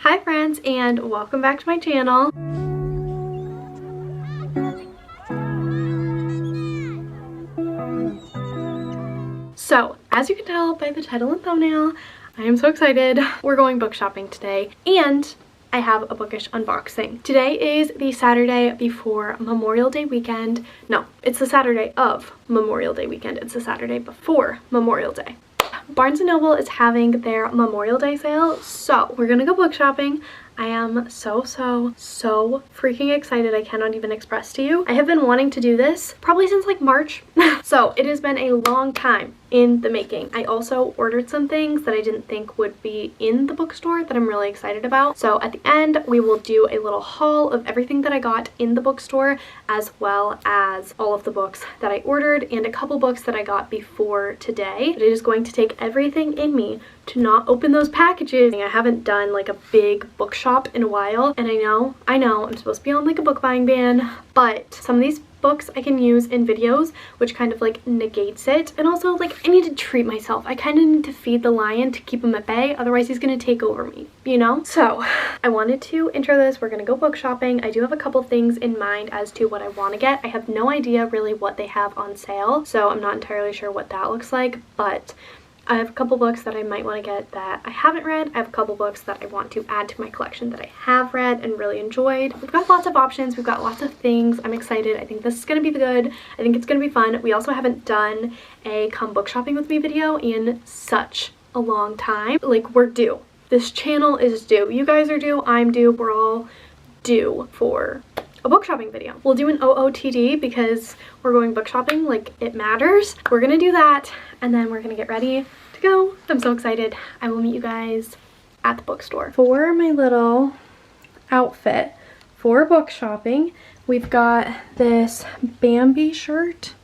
Hi friends, and welcome back to my channel. So, as you can tell by the title and thumbnail, I am so excited. We're going book shopping today, and I have a bookish unboxing. Today is the Saturday before Memorial Day weekend. No, it's the Saturday of Memorial Day weekend. It's the Saturday before Memorial Day. Barnes & Noble is having their Memorial Day sale, so we're gonna go book shopping. I am so freaking excited. I cannot even express to you. I have been wanting to do this probably since like March. So it has been a long time in the making. I also ordered some things that I didn't think would be in the bookstore that I'm really excited about. So at the end, we will do a little haul of everything that I got in the bookstore, as well as all of the books that I ordered and a couple books that I got before today. But it is going to take everything in me to not open those packages. I haven't done like a big book shop in a while, and I know I'm supposed to be on like a book buying ban, but some of these books I can use in videos, which kind of like negates it. And also, like, I need to treat myself. I kind of need to feed the lion to keep him at bay, otherwise he's gonna take over me, you know? So I wanted to intro this. We're gonna go book shopping. I do have a couple things in mind as to what I want to get. I have no idea really what they have on sale, so I'm not entirely sure what that looks like, but I have a couple books that I might want to get that I haven't read. I have a couple books that I want to add to my collection that I have read and really enjoyed. We've got lots of options. We've got lots of things. I'm excited. I think this is going to be good. I think it's going to be fun. We also haven't done a come book shopping with me video in such a long time. Like, we're due. This channel is due. You guys are due. I'm due. We're all due for a book shopping video. We'll do an OOTD because we're going book shopping, like it matters. We're gonna do that, and then we're gonna get ready to go. I'm so excited. I will meet you guys at the bookstore. For my little outfit for book shopping, we've got this Bambi shirt.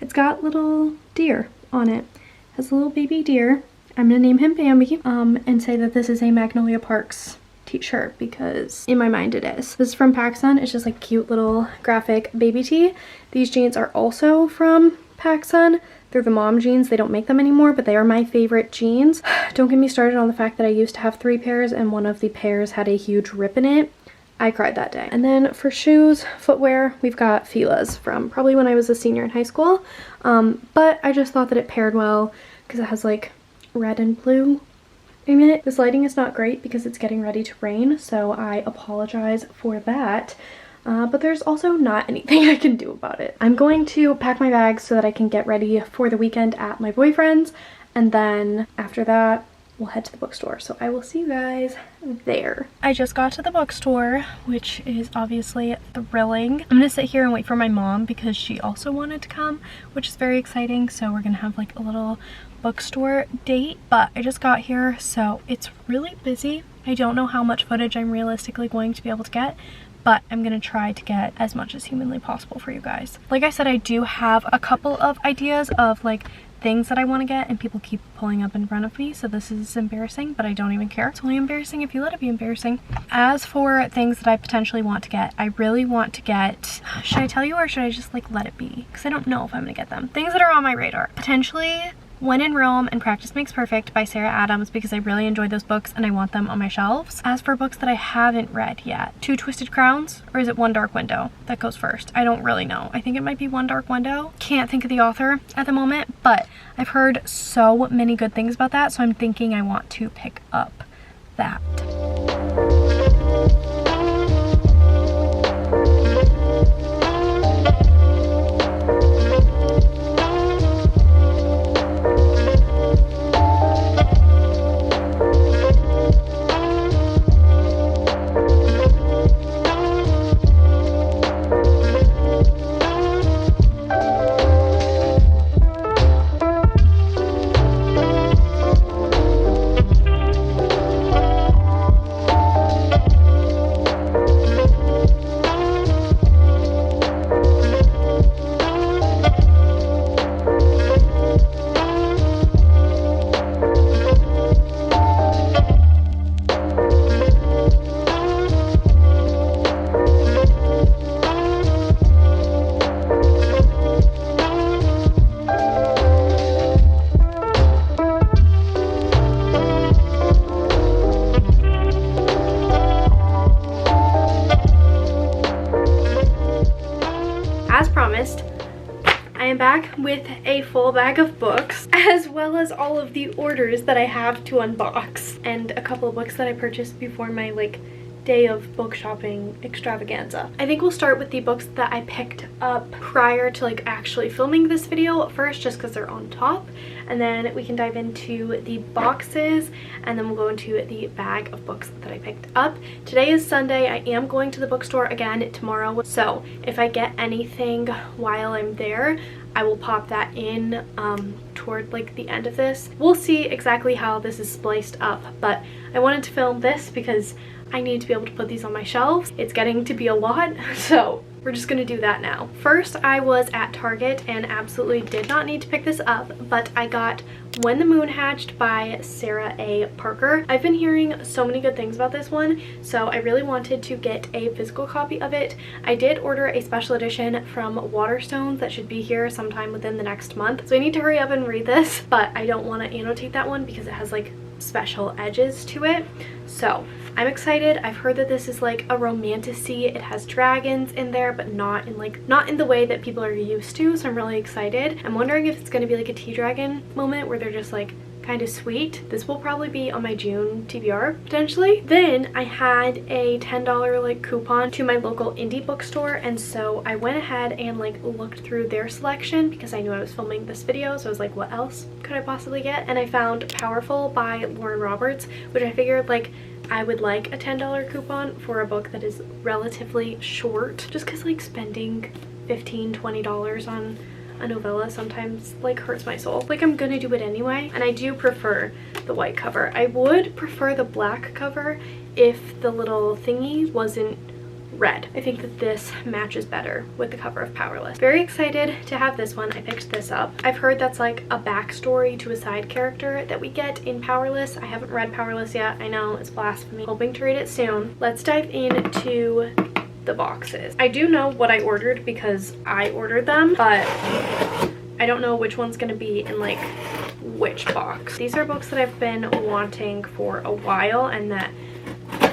It's got little deer on it. It has a little baby deer. I'm gonna name him Bambi and say that this is a Magnolia Parks t-shirt because in my mind it is. This is from PacSun. It's just like cute little graphic baby tee. These jeans are also from PacSun. They're the mom jeans. They don't make them anymore, but they are my favorite jeans. Don't get me started on the fact that I used to have 3 pairs and one of the pairs had a huge rip in it. I cried that day. And then for shoes, footwear, we've got Fila's from probably when I was a senior in high school. But I just thought that it paired well because it has like red and blue in it. This lighting is not great because it's getting ready to rain, so I apologize for that. But there's also not anything I can do about it. I'm going to pack my bags so that I can get ready for the weekend at my boyfriend's, and then after that we'll head to the bookstore. So I will see you guys there. I just got to the bookstore, which is obviously thrilling. I'm gonna sit here and wait for my mom because she also wanted to come, which is very exciting. So we're gonna have like a little bookstore date, but I just got here, so it's really busy. I don't know how much footage I'm realistically going to be able to get, but I'm gonna try to get as much as humanly possible for you guys. Like I said, I do have a couple of ideas of like things that I want to get, and people keep pulling up in front of me, so this is embarrassing, but I don't even care. It's only embarrassing if you let it be embarrassing. As for things that I potentially want to get, I really want to get, should I tell you or should I just like let it be? Because I don't know if I'm gonna get them. Things that are on my radar. Potentially When in Rome and Practice Makes Perfect by Sarah Adams, because I really enjoyed those books and I want them on my shelves. As for books that I haven't read yet, 2 Twisted Crowns, or is it One Dark Window that goes first? I don't really know. I think it might be One Dark Window. Can't think of the author at the moment, but I've heard so many good things about that, so I'm thinking I want to pick up that. back with a full bag of books, as well as all of the orders that I have to unbox, and a couple of books that I purchased before my day of book shopping extravaganza. I think we'll start with the books that I picked up prior to actually filming this video first, just because they're on top, and then we can dive into the boxes, and then we'll go into the bag of books that I picked up. Today is Sunday. I am going to the bookstore again tomorrow, so if I get anything while I'm there, I will pop that in toward the end of this. We'll see exactly how this is spliced up, but I wanted to film this because I need to be able to put these on my shelves. It's getting to be a lot, so we're just gonna do that now. First, I was at Target and absolutely did not need to pick this up, but I got When the Moon Hatched by Sarah A. Parker. I've been hearing so many good things about this one, so I really wanted to get a physical copy of it. I did order a special edition from Waterstones that should be here sometime within the next month, so I need to hurry up and read this, but I don't want to annotate that one because it has special edges to it. So I'm excited. I've heard that this is a romantasy. It has dragons in there, but not in the way that people are used to, so I'm really excited. I'm wondering if it's going to be a tea dragon moment where they're just kind of sweet. This will probably be on my June TBR potentially. Then I had a $10 coupon to my local indie bookstore, and so I went ahead and looked through their selection because I knew I was filming this video, so I was what else could I possibly get? And I found Powerful by Lauren Roberts, which I figured I would like a $10 coupon for a book that is relatively short, just because spending $15-20 on a novella sometimes hurts my soul. I'm gonna do it anyway, and I do prefer the white cover. I would prefer the black cover if the little thingy wasn't red. I think that this matches better with the cover of Powerless. Very excited to have this one. I picked this up. I've heard that's a backstory to a side character that we get in Powerless. I haven't read Powerless yet. I know it's blasphemy. Hoping to read it soon. Let's dive into the boxes. I do know what I ordered because I ordered them, but I don't know which one's gonna be in which box. These are books that I've been wanting for a while, and that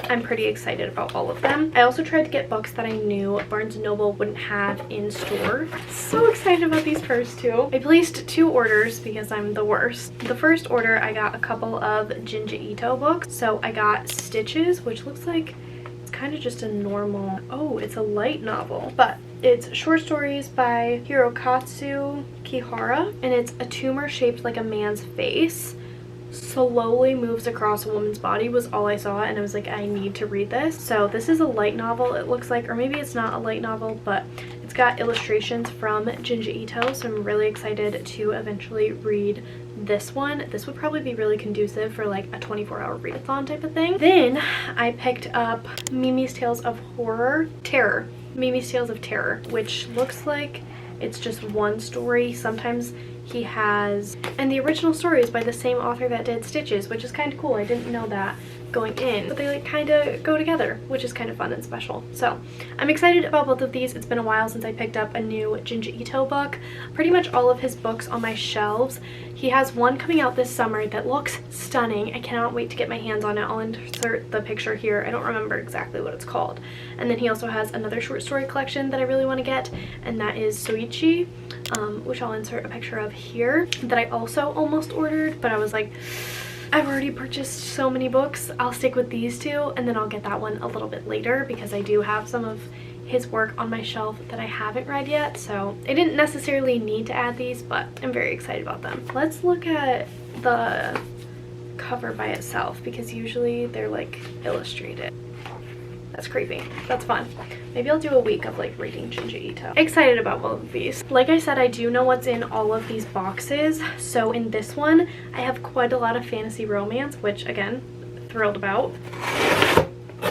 I'm pretty excited about all of them. I also tried to get books that I knew Barnes & Noble wouldn't have in store. So excited about these first two. I placed 2 orders because I'm the worst. The first order, I got a couple of Junji Ito books. So I got Stitches, which looks like it's kind of just a normal, oh, it's a light novel, but it's short stories by Hirokatsu Kihara, and it's a tumor shaped like a man's face slowly moves across a woman's body was all I saw, and I was I need to read this. So this is a light novel, it looks like, or maybe it's not a light novel, but it's got illustrations from Junji Ito, so I'm really excited to eventually read this one. This would probably be really conducive for a 24-hour readathon type of thing. Then I picked up Mimi's Tales of Terror, Mimi's Tales of Terror, which looks like it's just one story. Sometimes he has, and the original story is by the same author that did Stitches, which is kind of cool. I didn't know that going in, but they kind of go together, which is kind of fun and special. So I'm excited about both of these. It's been a while since I picked up a new Junji Ito book. Pretty much all of his books on my shelves. He has one coming out this summer that looks stunning. I cannot wait to get my hands on it. I'll insert the picture here. I don't remember exactly what it's called. And then he also has another short story collection that I really want to get, and that is Soichi, which I'll insert a picture of here, that I also almost ordered, but I was I've already purchased so many books. I'll stick with these 2, and then I'll get that one a little bit later because I do have some of his work on my shelf that I haven't read yet, so I didn't necessarily need to add these, but I'm very excited about them. Let's look at the cover by itself because usually they're illustrated. That's creepy. That's fun. Maybe I'll do a week of reading Junji Ito. Excited about both of these. Like I said, I do know what's in all of these boxes. So in this one, I have quite a lot of fantasy romance, which again, thrilled about.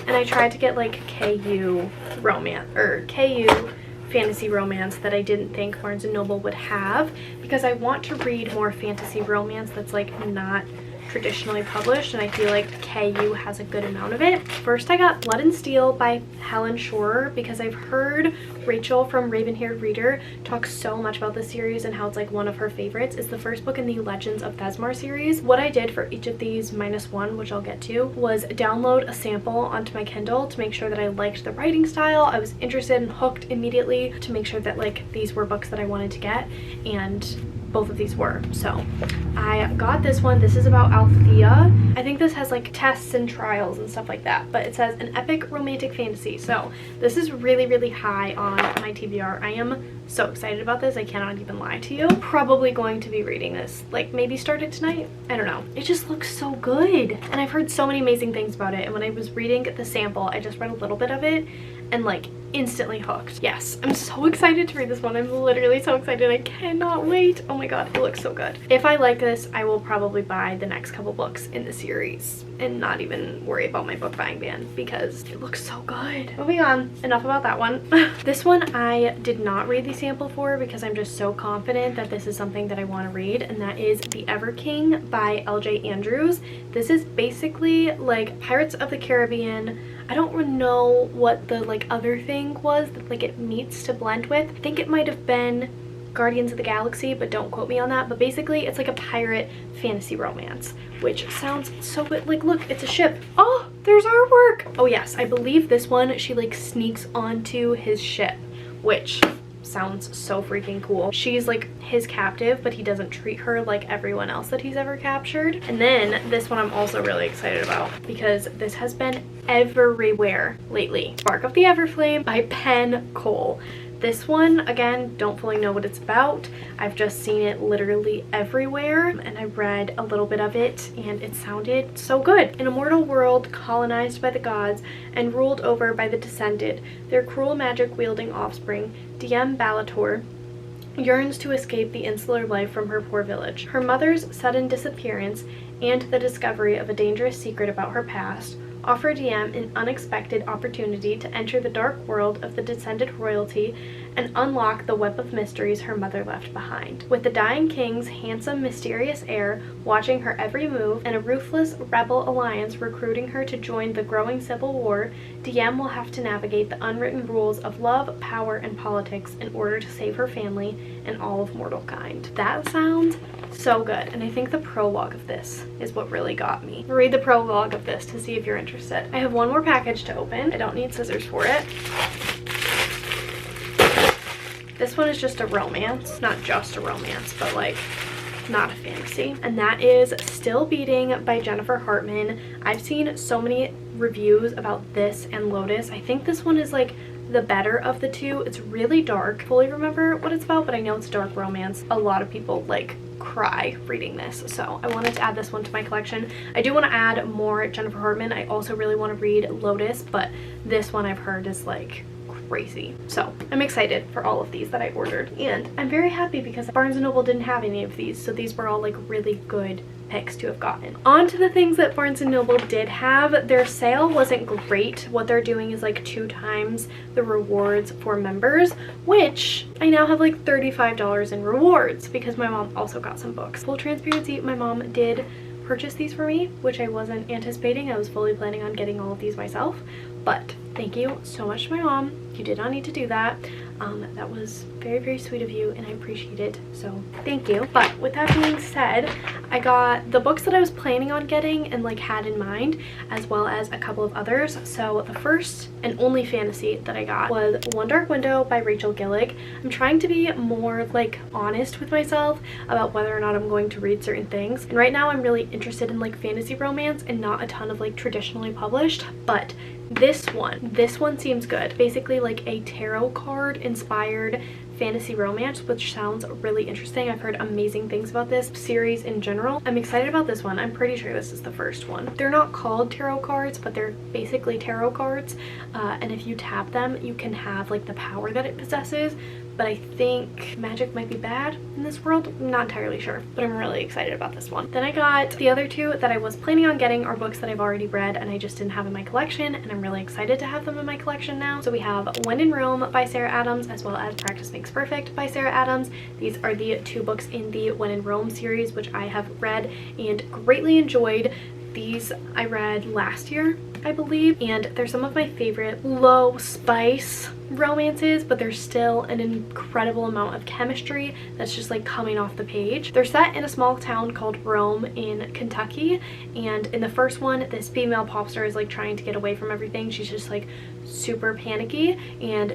And I tried to get KU romance, or KU fantasy romance that I didn't think Barnes & Noble would have, because I want to read more fantasy romance that's not traditionally published, and I feel like KU has a good amount of it. First, I got Blood and Steel by Helen Shorer because I've heard Rachel from Raven-Haired Reader talk so much about this series and how it's like one of her favorites. It's the first book in the Legends of Thesmar series. What I did for each of these -1, which I'll get to, was download a sample onto my Kindle to make sure that I liked the writing style. I was interested and hooked immediately to make sure that like these were books that I wanted to get, and both of these were. So I got this one. This is about Althea. I think this has like tests and trials and stuff like that, but it says an epic romantic fantasy. So this is really, really high on my TBR. I am so excited about this. I cannot even lie to you. Probably going to be reading this, like maybe start it tonight. I don't know. It just looks so good. And I've heard so many amazing things about it. And when I was reading the sample, I just read a little bit of it and like instantly hooked. Yes, I'm so excited to read this one. I'm literally so excited. I cannot wait. Oh my god, it looks so good. If I like this, I will probably buy the next couple books in the series and not even worry about my book buying ban because it looks so good. Moving on, enough about that one. This one I did not read the sample for because I'm just so confident that this is something that I want to read, and that is The Ever King by LJ Andrews. This is basically like Pirates of the Caribbean. I don't really know what the like other thing was that like it meets to blend with. I think it might have been Guardians of the Galaxy, but don't quote me on that. But basically it's like a pirate fantasy romance, which sounds so good. Like look, it's a ship. Oh, there's artwork. Oh yes, I believe this one she like sneaks onto his ship, which sounds so freaking cool. She's like his captive, but he doesn't treat her like everyone else that he's ever captured. And then this one I'm also really excited about because this has been everywhere lately. Spark of the Everflame by Penn Cole. This one, again, don't fully know what it's about. I've just seen it literally everywhere, and I read a little bit of it, and it sounded so good. An immortal world colonized by the gods and ruled over by the Descended, their cruel magic-wielding offspring, DM Balator, yearns to escape the insular life from her poor village. Her mother's sudden disappearance and the discovery of a dangerous secret about her past offer DM an unexpected opportunity to enter the dark world of the Descended royalty and unlock the web of mysteries her mother left behind. With the dying king's handsome, mysterious heir watching her every move and a ruthless rebel alliance recruiting her to join the growing civil war, DM will have to navigate the unwritten rules of love, power, and politics in order to save her family and all of mortal kind. That sounds so good, and I think the prologue of this is what really got me. Read the prologue of this to see if you're interested. I have one more package to open. I don't need scissors for it. This one is just a romance. Not just a romance, but like not a fantasy. And that is Still Beating by Jennifer Hartman. I've seen so many reviews about this and Lotus. I think this one is like the better of the two. It's really dark. I fully remember what it's about, but I know it's a dark romance. A lot of people like cry reading this, so I wanted to add this one to my collection. I do want to add more Jennifer Hartman. I also really want to read Lotus, but this one I've heard is like crazy. So I'm excited for all of these that I ordered, and I'm very happy because Barnes & Noble didn't have any of these, so these were all like really good picks to have gotten. On to the things that Barnes & Noble did have. Their sale wasn't great. What they're doing is like 2 times the rewards for members, which I now have like $35 in rewards because my mom also got some books. Full transparency, my mom did purchase these for me, which I wasn't anticipating. I was fully planning on getting all of these myself, but thank you so much to my mom. You did not need to do that. That was very, very sweet of you, and I appreciate it, so thank you. But with that being said, I got the books that I was planning on getting and like had in mind, as well as a couple of others. So the first and only fantasy that I got was One Dark Window by Rachel Gillig. I'm trying to be more like honest with myself about whether or not I'm going to read certain things, and right now I'm really interested in like fantasy romance and not a ton of like traditionally published, but this one seems good. Basically like a tarot card inspired fantasy romance, which sounds really interesting. I've heard amazing things about this series in general. I'm excited about this one. I'm pretty sure this is the first one. They're not called tarot cards, but they're basically tarot cards, and if you tap them you can have like the power that it possesses. But I think magic might be bad in this world. I'm not entirely sure, but I'm really excited about this one. Then I got the other 2 that I was planning on getting are books that I've already read and I just didn't have in my collection, and I'm really excited to have them in my collection now. So we have When in Rome by Sarah Adams, as well as Practice Makes Everything's Perfect by Sarah Adams. These are the 2 books in the When in Rome series, which I have read and greatly enjoyed. These I read last year, I believe, and they're some of my favorite low spice romances, but there's still an incredible amount of chemistry that's just like coming off the page. They're set in a small town called Rome in Kentucky, and in the first one, this female pop star is like trying to get away from everything. She's just like super panicky, and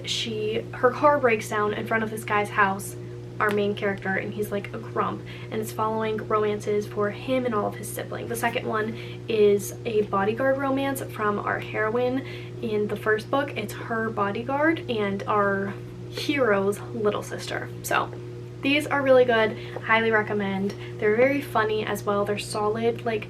her car breaks down in front of this guy's house, our main character, and he's like a grump, and it's following romances for him and all of his siblings. The second one is a bodyguard romance from our heroine in the first book. It's her bodyguard and our hero's little sister. So these are really good. Highly recommend. They're very funny as well. They're solid like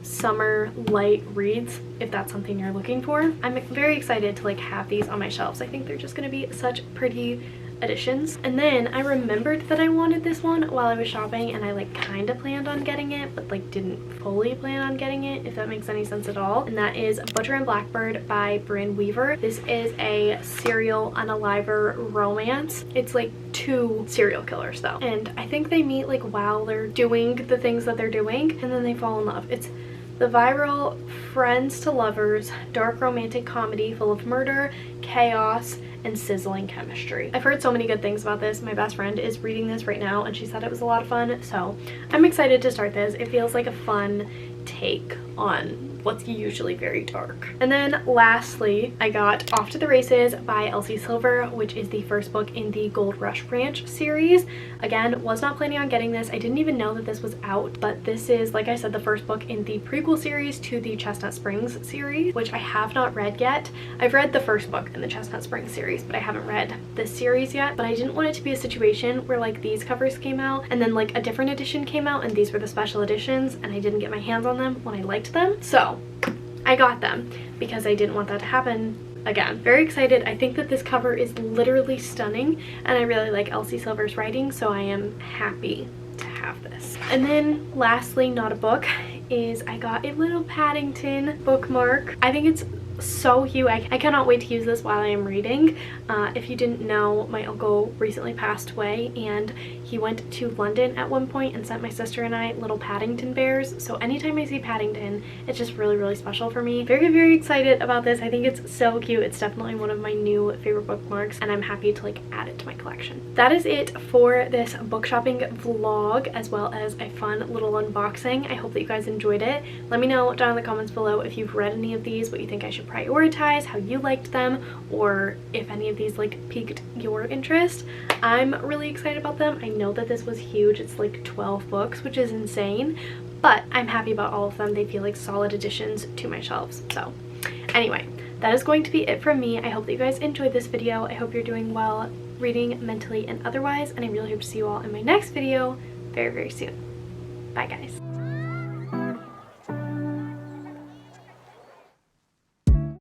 summer light reads if that's something you're looking for. I'm very excited to like have these on my shelves. I think they're just going to be such pretty additions. And then I remembered that I wanted this one while I was shopping, and I like kind of planned on getting it, but like didn't fully plan on getting it, if that makes any sense at all. And that is Butcher and Blackbird by Brynne Weaver. This is a serial unaliver romance. It's like 2 serial killers though, and I think they meet like while they're doing the things that they're doing, and then they fall in love. It's the viral friends to lovers dark romantic comedy full of murder, chaos, and sizzling chemistry. I've heard so many good things about this. My best friend is reading this right now, and she said it was a lot of fun, so I'm excited to start this. It feels like a fun take on what's usually very dark. And then lastly, I got Off to the Races by Elsie Silver, which is the first book in the Gold Rush Branch series. Again, was not planning on getting this. I didn't even know that this was out, but this is, like I said, the first book in the prequel series to the Chestnut Springs series, which I have not read yet. I've read the first book in the Chestnut Springs series, but I haven't read this series yet. But I didn't want it to be a situation where like these covers came out and then like a different edition came out and these were the special editions and I didn't get my hands on them when I liked them. So I got them because I didn't want that to happen again. Very excited. I think that this cover is literally stunning, and I really like Elsie Silver's writing, so I am happy to have this. And then lastly, not a book, is I got a little Paddington bookmark. I think it's so cute. I cannot wait to use this while I am reading. If you didn't know, my uncle recently passed away, and he went to London at one point and sent my sister and I little Paddington bears. So anytime I see Paddington, it's just really, really special for me. Very, very excited about this. I think it's so cute. It's definitely one of my new favorite bookmarks, and I'm happy to like add it to my collection. That is it for this book shopping vlog, as well as a fun little unboxing. I hope that you guys enjoyed it. Let me know down in the comments below if you've read any of these, what you think I should prioritize, how you liked them, or if any of these like piqued your interest. I'm really excited about them. I know that this was huge. It's like 12 books, which is insane, but I'm happy about all of them. They feel like solid additions to my shelves. So anyway, that is going to be it from me. I hope that you guys enjoyed this video. I hope you're doing well reading, mentally, and otherwise, and I really hope to see you all in my next video very, very soon. Bye guys.